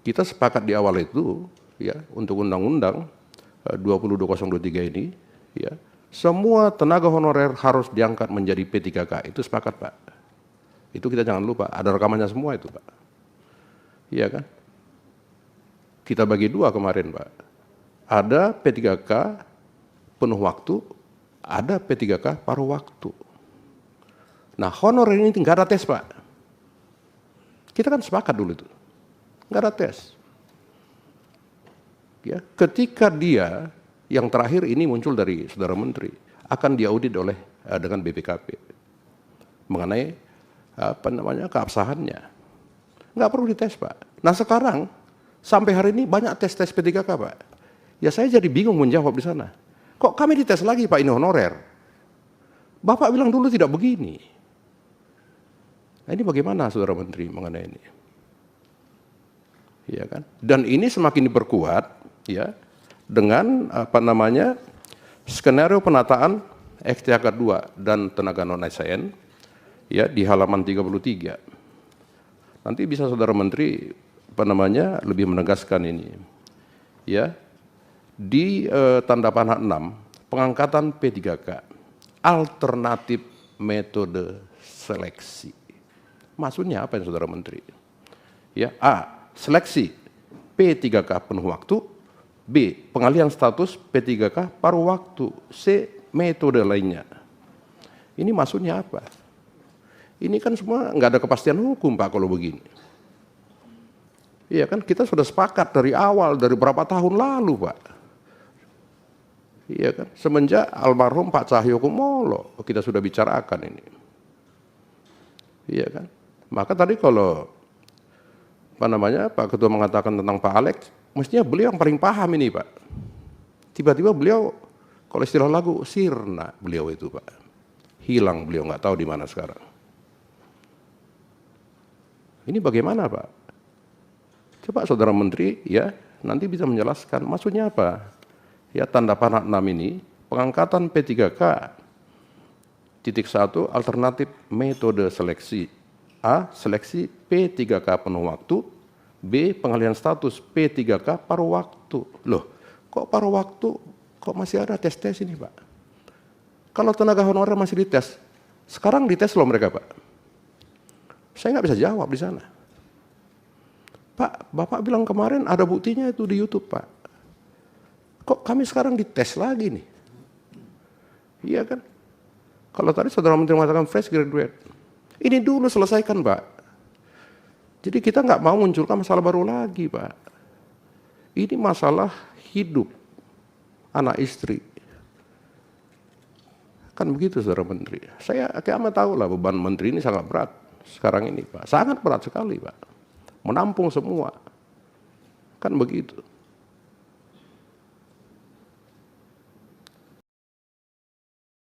kita sepakat di awal itu ya untuk undang-undang 202023 ini ya semua tenaga honorer harus diangkat menjadi P3K. Itu sepakat, Pak. Itu kita jangan lupa, ada rekamannya semua itu, Pak. Iya kan? Kita bagi dua kemarin, Pak. Ada P3K penuh waktu, ada P3K paruh waktu. Nah, honorer ini nggak ada tes, Pak. Kita kan sepakat dulu itu, nggak ada tes. Ya, ketika dia yang terakhir ini muncul dari saudara menteri akan diaudit oleh dengan BPKP mengenai keabsahannya, nggak perlu dites, Pak. Nah sekarang sampai hari ini banyak tes P3K, Pak. Ya saya jadi bingung menjawab di sana. Kok kami dites lagi, Pak, ini honorer? Bapak bilang dulu tidak begini. Nah, ini bagaimana saudara menteri mengenai ini? Ya kan? Dan ini semakin diperkuat ya dengan skenario penataan XTHK 2 dan tenaga non-ASN ya di halaman 33. Nanti bisa saudara menteri lebih menegaskan ini. Ya. Di tanda panah 6, pengangkatan P3K, alternatif metode seleksi. Maksudnya apa ya saudara menteri? Ya, A, seleksi P3K penuh waktu, B, pengalihan status P3K paruh waktu, C, metode lainnya. Ini maksudnya apa? Ini kan semua nggak ada kepastian hukum, Pak, kalau begini. Iya kan, kita sudah sepakat dari awal, dari berapa tahun lalu, Pak. Iya kan, semenjak almarhum Pak Cahyokumolo kita sudah bicarakan ini. Iya kan, maka tadi kalau Pak Ketua mengatakan tentang Pak Alex, mestinya beliau yang paling paham ini, Pak. Tiba-tiba beliau, kalau istilah lagu, sirna beliau itu, Pak. Hilang beliau, nggak tahu di mana sekarang. Ini bagaimana, Pak? Coba saudara menteri ya nanti bisa menjelaskan maksudnya apa? Ya tanda panah 6 ini pengangkatan P3K titik 1 alternatif metode seleksi. A, seleksi P3K penuh waktu. B, pengalihan status P3K paruh waktu. Loh, kok paruh waktu? Kok masih ada tes-tes ini, Pak? Kalau tenaga honorer masih dites, sekarang dites loh mereka, Pak. Saya nggak bisa jawab di sana. Pak, Bapak bilang kemarin ada buktinya itu di YouTube, Pak. Kok kami sekarang dites lagi nih? Iya kan? Kalau tadi saudara menteri mengatakan fresh graduate, ini dulu selesaikan, Pak. Jadi kita nggak mau munculkan masalah baru lagi, Pak. Ini masalah hidup anak istri. Kan begitu, saudara menteri. Saya amat tahu lah beban menteri ini sangat berat sekarang ini, Pak. Sangat berat sekali, Pak. Menampung semua. Kan begitu.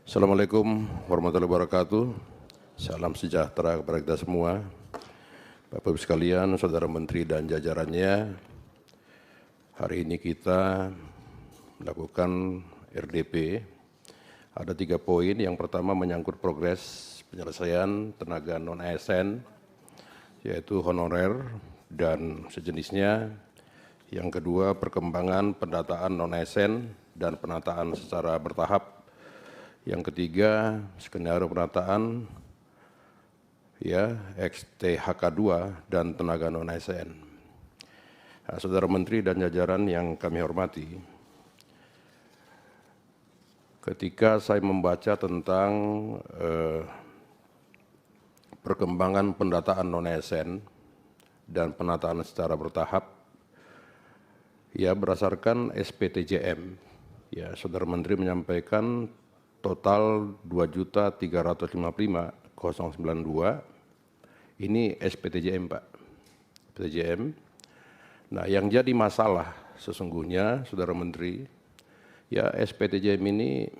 Assalamualaikum warahmatullahi wabarakatuh. Salam sejahtera kepada kita semua. Bapak-Ibu sekalian, saudara menteri dan jajarannya, hari ini kita melakukan RDP. Ada 3 poin. Yang pertama menyangkut progres penyelesaian tenaga non-ASN, yaitu honorer dan sejenisnya. Yang kedua, perkembangan pendataan non-ASN dan penataan secara bertahap. Yang ketiga, skenario penataan ya XTHK 2 dan tenaga non-ASN. Nah, saudara menteri dan jajaran yang kami hormati, ketika saya membaca tentang perkembangan pendataan non-ASN dan penataan secara bertahap, ya berdasarkan SPTJM, ya saudara menteri menyampaikan total 2.355.092, ini SPTJM, Pak. SPTJM. Nah, yang jadi masalah sesungguhnya, saudara menteri, ya SPTJM ini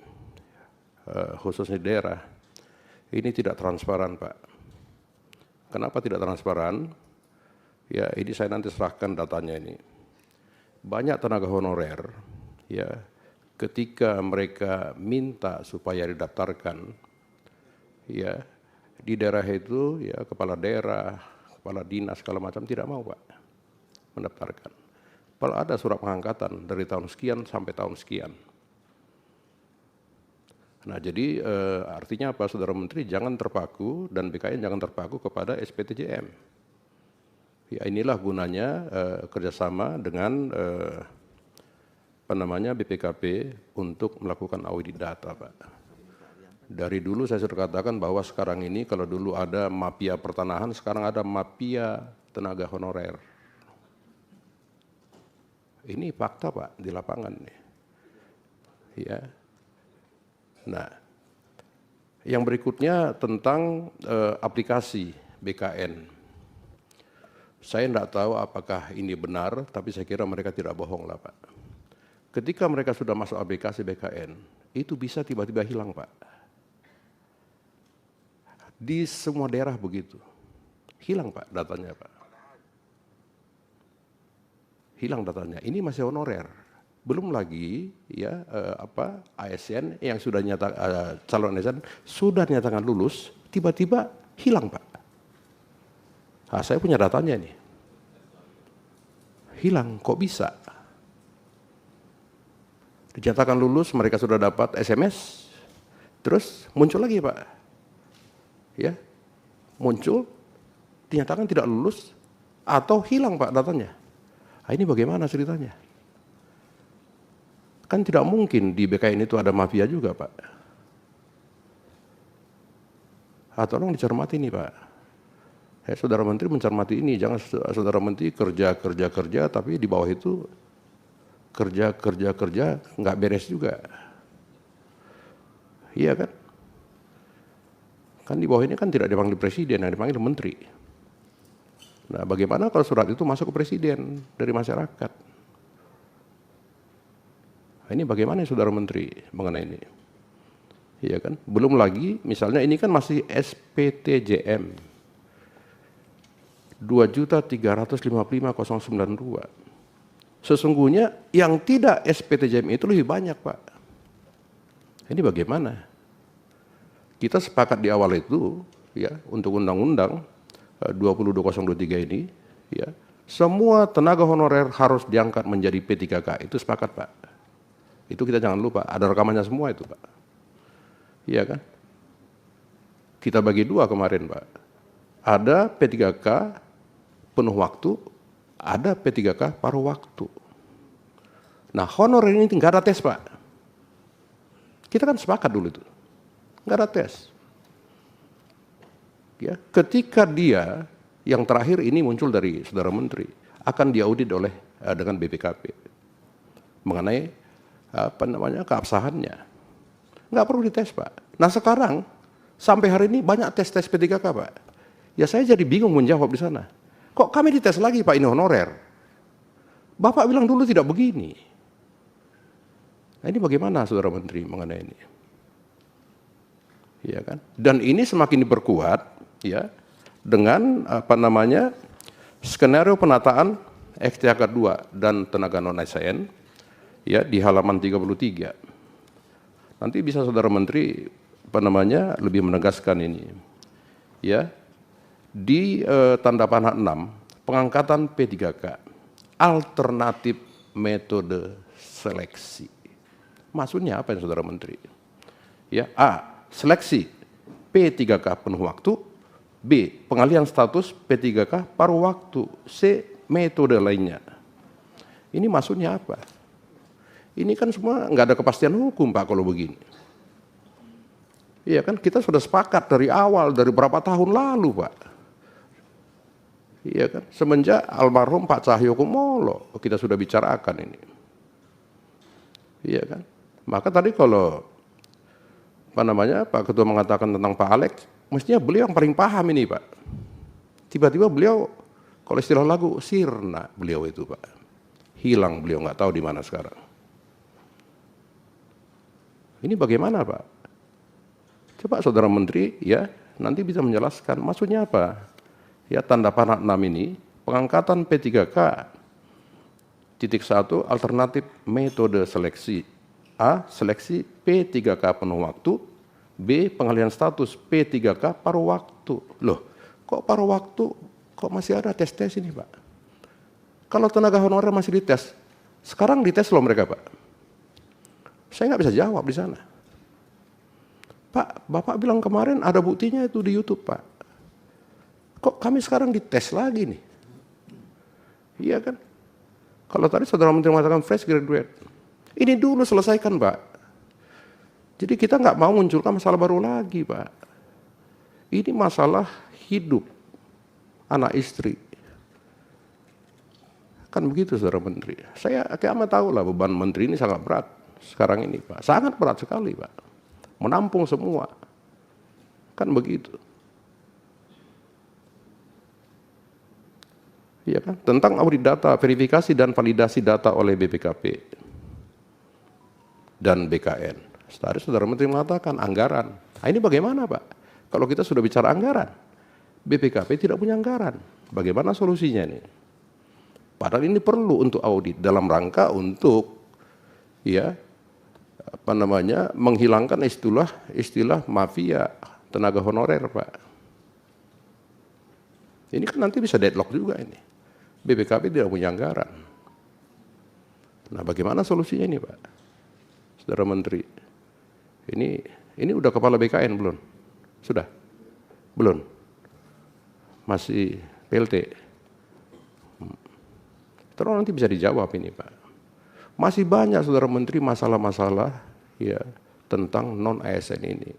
khususnya daerah, ini tidak transparan, Pak. Kenapa tidak transparan? Ya ini saya nanti serahkan datanya ini. Banyak tenaga honorer, ya ketika mereka minta supaya didaftarkan, ya di daerah itu ya kepala daerah, kepala dinas segala macam tidak mau, Pak. mendaftarkan. Kalau ada surat pengangkatan dari tahun sekian sampai tahun sekian. Nah, jadi artinya apa, Saudara Menteri, jangan terpaku dan BKN jangan terpaku kepada SPTJM. Ya, inilah gunanya kerjasama dengan BPKP untuk melakukan audit data, Pak. Dari dulu saya sudah katakan bahwa sekarang ini kalau dulu ada mafia pertanahan, sekarang ada mafia tenaga honorer. Ini fakta, Pak, di lapangan nih. Ya. Nah, yang berikutnya tentang aplikasi BKN. Saya tidak tahu apakah ini benar, tapi saya kira mereka tidak bohong lah, Pak. Ketika mereka sudah masuk aplikasi BKN, itu bisa tiba-tiba hilang, Pak. Di semua daerah begitu. Hilang, Pak, datanya, Pak. Hilang datanya. Ini masih honorer. Belum lagi ya ASN yang sudah calon ASN sudah nyatakan lulus, tiba-tiba hilang, Pak. Nah, saya punya datanya nih. Hilang, kok bisa? Dinyatakan lulus, mereka sudah dapat SMS, terus muncul lagi, Pak. Ya, muncul, dinyatakan tidak lulus, atau hilang, Pak, datanya. Nah, ini bagaimana ceritanya? Kan tidak mungkin di BKN itu ada mafia juga, Pak. Tolong dicermati nih, Pak. Saudara Menteri mencermati ini, jangan Saudara Menteri kerja, tapi di bawah itu kerja, nggak beres juga. Iya kan? Kan di bawah ini kan tidak dipanggil presiden, yang dipanggil menteri. Nah, bagaimana kalau surat itu masuk ke presiden dari masyarakat? Nah, ini bagaimana ya, Saudara Menteri mengenai ini? Iya kan? Belum lagi, misalnya ini kan masih SPTJM 2.355.092. Sesungguhnya yang tidak SPTJM itu lebih banyak, Pak. Ini bagaimana? Kita sepakat di awal itu, ya, untuk undang-undang 202023 ini, ya, semua tenaga honorer harus diangkat menjadi P3K. Itu sepakat, Pak. Itu kita jangan lupa, ada rekamannya semua itu, Pak. Iya kan? Kita bagi dua kemarin, Pak. Ada P3K penuh waktu, ada P3K paruh waktu. Nah, honorer ini nggak ada tes, Pak. Kita kan sepakat dulu itu. Nggak ada tes. Ya, ketika dia yang terakhir ini muncul dari Saudara Menteri akan diaudit oleh dengan BPKP mengenai keabsahannya. Nggak perlu dites, Pak. Nah, sekarang sampai hari ini banyak tes P3K, Pak. Ya, saya jadi bingung menjawab di sana. Kok kami dites lagi, Pak, ini honorer? Bapak bilang dulu tidak begini. Nah, ini bagaimana Saudara Menteri mengenai ini? Ya kan? Dan ini semakin diperkuat, ya, dengan skenario penataan XTK 2 dan tenaga non ASN, ya, di halaman 33. Nanti bisa Saudara Menteri lebih menegaskan ini. Ya. Di tanda panah 6, pengangkatan P3K, alternatif metode seleksi. Maksudnya apa ya, Saudara Menteri? Ya, A, seleksi P3K penuh waktu, B, pengalihan status P3K paruh waktu, C, metode lainnya. Ini maksudnya apa? Ini kan semua nggak ada kepastian hukum, Pak, kalau begini. Iya kan, kita sudah sepakat dari awal, dari berapa tahun lalu, Pak. Iya kan, semenjak almarhum Pak Cahyokumolo kita sudah bicarakan ini. Iya kan, maka tadi kalau Pak Ketua mengatakan tentang Pak Alex, mestinya beliau yang paling paham ini, Pak. Tiba-tiba beliau, kalau istilah lagu, sirna beliau itu, Pak. Hilang beliau, nggak tahu di mana sekarang. Ini bagaimana, Pak? Coba Saudara Menteri, ya, nanti bisa menjelaskan maksudnya apa? Ya, tanda panah 6 ini, pengangkatan P3K, titik 1, alternatif metode seleksi. A, seleksi P3K penuh waktu. B, pengalihan status P3K paruh waktu. Loh, kok paruh waktu, kok masih ada tes-tes ini, Pak? Kalau tenaga honorer masih dites, sekarang dites loh mereka Pak. Saya nggak bisa jawab di sana. Pak, Bapak bilang kemarin ada buktinya itu di YouTube Pak. Kok kami sekarang dites lagi nih? Iya kan? Kalau tadi Saudara Menteri mengatakan fresh graduate, ini dulu selesaikan Pak. Jadi kita nggak mau munculkan masalah baru lagi Pak. Ini masalah hidup anak istri. Kan begitu Saudara Menteri. Saya amat tahu lah beban Menteri ini sangat berat sekarang ini Pak. Sangat berat sekali Pak. Menampung semua. Kan begitu. Iya kan? Tentang audit data, verifikasi dan validasi data oleh BPKP dan BKN. Tadi Saudara Menteri mengatakan anggaran. Nah, ini bagaimana Pak? Kalau kita sudah bicara anggaran, BPKP tidak punya anggaran. Bagaimana solusinya nih? Padahal ini perlu untuk audit dalam rangka untuk menghilangkan istilah mafia tenaga honorer Pak. Ini kan nanti bisa deadlock juga ini. BPKP tidak punya anggaran. Nah, bagaimana solusinya ini Pak? Saudara Menteri, ini udah kepala BKN belum? Sudah? Belum? Masih PLT? Terus nanti bisa dijawab ini Pak. Masih banyak Saudara Menteri masalah-masalah tentang non-ASN ini.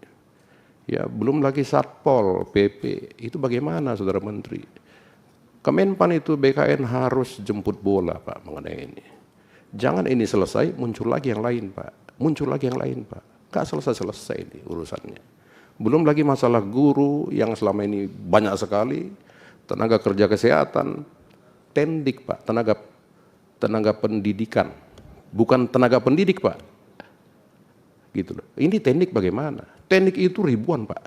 Ya, belum lagi Satpol, PP, itu bagaimana Saudara Menteri? Kemenpan itu BKN harus jemput bola Pak mengenai ini. Jangan ini selesai, muncul lagi yang lain Pak. Muncul lagi yang lain Pak. Gak selesai-selesai ini urusannya. Belum lagi masalah guru yang selama ini banyak sekali, tenaga kerja kesehatan, tendik Pak, tenaga pendidikan, bukan tenaga pendidik Pak. Gitu loh. Ini tendik bagaimana? Tendik itu ribuan Pak.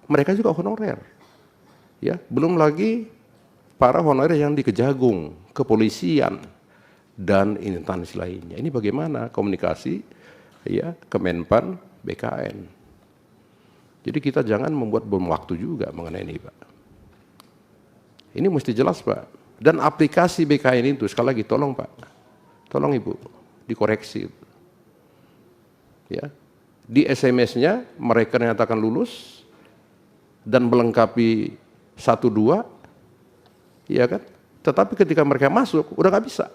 Mereka juga honorer. Ya, belum lagi para honorer yang di Kejagung, kepolisian dan instansi lainnya. Ini bagaimana komunikasi Kemenpan, BKN. Jadi kita jangan membuat bom waktu juga mengenai ini Pak. Ini mesti jelas Pak. Dan aplikasi BKN itu sekali lagi tolong Pak. Tolong Ibu dikoreksi. Ya. Di SMS-nya mereka nyatakan lulus dan melengkapi 1-2, ya kan? Tetapi ketika mereka masuk udah nggak bisa.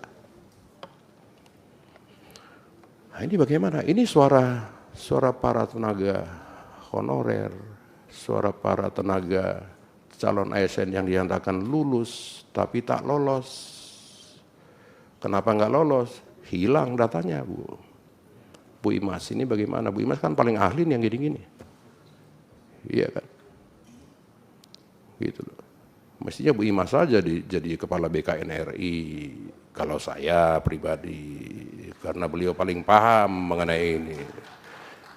Nah, ini bagaimana? Ini suara para tenaga honorer, suara para tenaga calon ASN yang dinyatakan lulus tapi tak lolos. Kenapa nggak lolos? Hilang datanya Bu Imas ini bagaimana? Bu Imas kan paling ahli nih yang gini-gini. Iya kan? Gitu loh. Mestinya Bu Imas saja jadi kepala BKN RI. Kalau saya pribadi, karena beliau paling paham mengenai ini.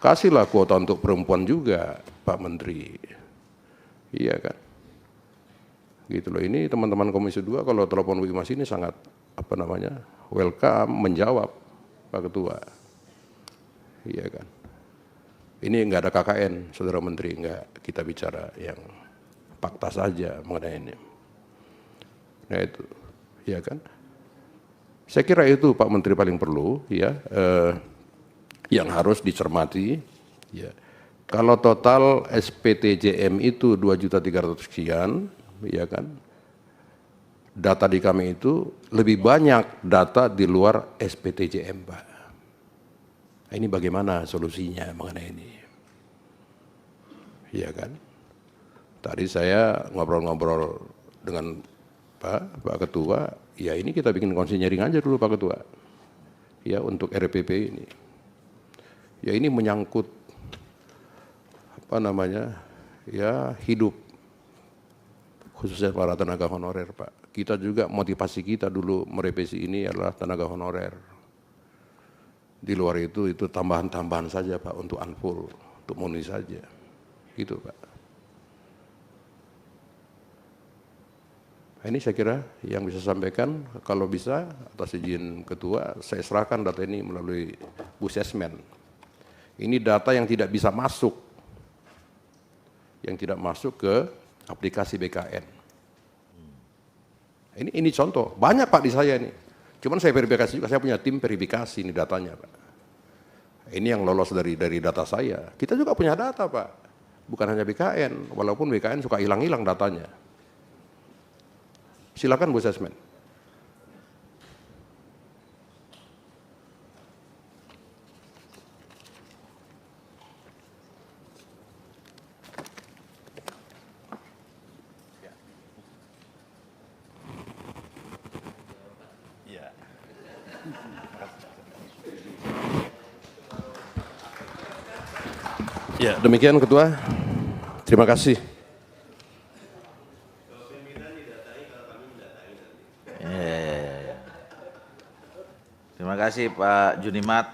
Kasihlah kuota untuk perempuan juga, Pak Menteri. Iya kan? Gitu loh. Ini teman-teman Komisi 2 kalau telepon Bu Imas ini sangat welcome, menjawab Pak Ketua. Iya kan? Ini enggak ada KKN, Saudara Menteri, enggak. Kita bicara yang fakta saja mengenai ini. Nah itu, ya kan? Saya kira itu Pak Menteri paling perlu, yang harus dicermati. Ya. Kalau total SPTJM itu 2.300.000 sekian, ya kan? Data di kami itu lebih banyak data di luar SPTJM, Pak. Nah, ini bagaimana solusinya mengenai ini? Ya kan? Tadi saya ngobrol-ngobrol dengan Pak Ketua, ya ini kita bikin konsinyering aja dulu Pak Ketua. Ya untuk RPP ini. Ya ini menyangkut hidup khususnya para tenaga honorer Pak. Kita juga motivasi kita dulu merevisi ini adalah tenaga honorer. Di luar itu tambahan-tambahan saja Pak untuk unfull, untuk memenuhi saja. Gitu Pak. Ini saya kira yang bisa sampaikan, kalau bisa atas izin Ketua, saya serahkan data ini melalui Bu Sesmen. Ini data yang tidak bisa masuk, ke aplikasi BKN. Ini contoh, banyak Pak di saya ini. Cuman saya verifikasi juga, saya punya tim verifikasi ini datanya Pak. Ini yang lolos dari data saya. Kita juga punya data Pak, bukan hanya BKN, walaupun BKN suka hilang-hilang datanya. Silakan Bu Sesmen. Ya, demikian Ketua. Terima kasih. Terima kasih Pak Junimat.